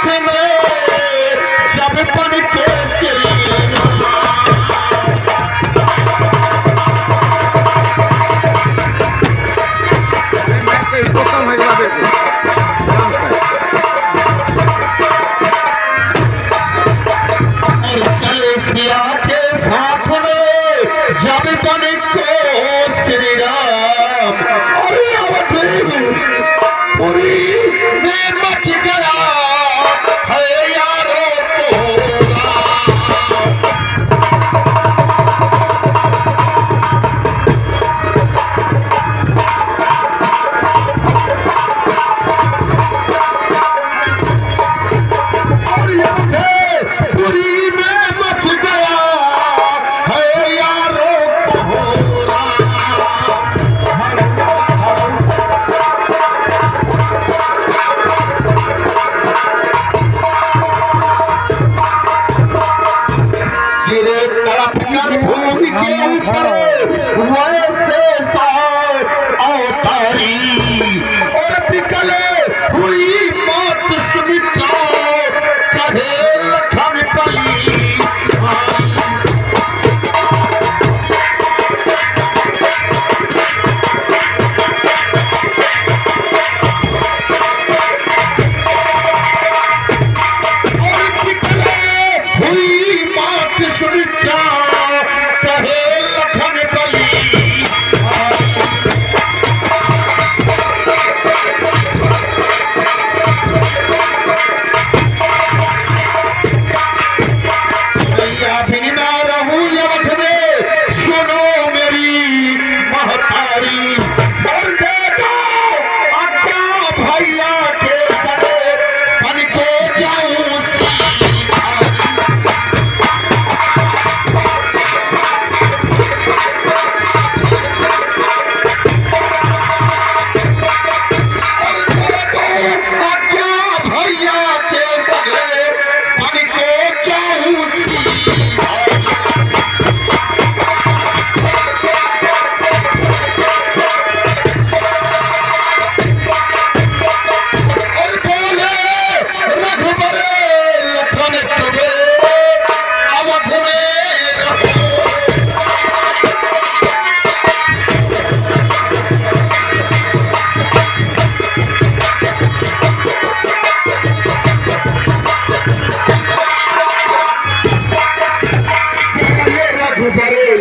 साथ में जब बन के जब बन को श्री राम अरे पूरी में मच गया है यारो पूरी में मच गया है यारो गिरे तड़प कर भूमि के ऊपर वैसे सार अवतारी और पिकले हुई बात सुमित्रा कहे लखन कली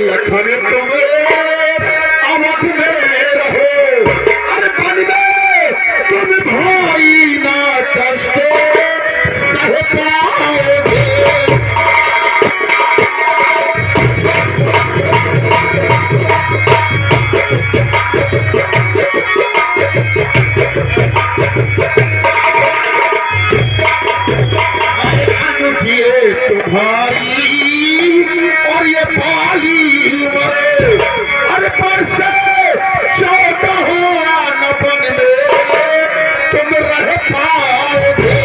लखन तुम्हें अवध में रहो अरे बन में तुम भाई ना कष्ट सह पाओगे अनुठिए तुम्हारी और ये पाली मरे अरे पर से चौदह न बन में तुम रह पाओगे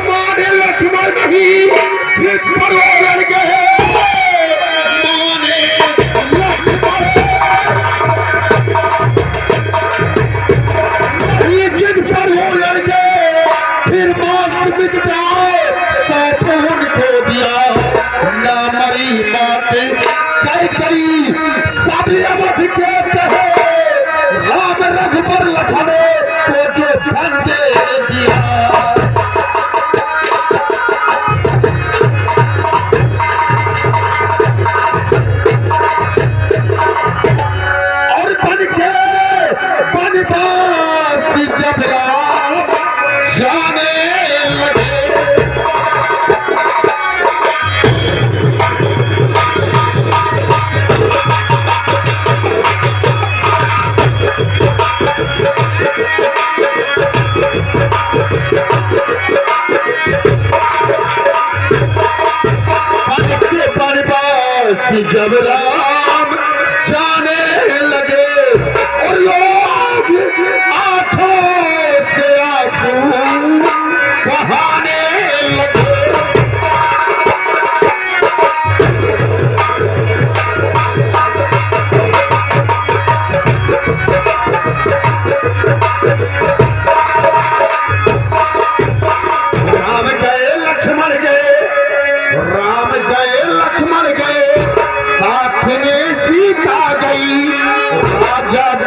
माने लक्ष्मण नहीं जिद पर लड़ गए सब अवध के कहे राम रघुबर लखने को जो धन दे दिया और बन के बनवासी जब राम जाने लगे जब राम जाने लगे और लोग आंखों से आंसू बहाने लगे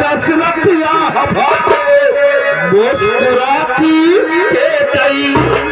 10 रुपया हवाले मुस्कुराती के गई।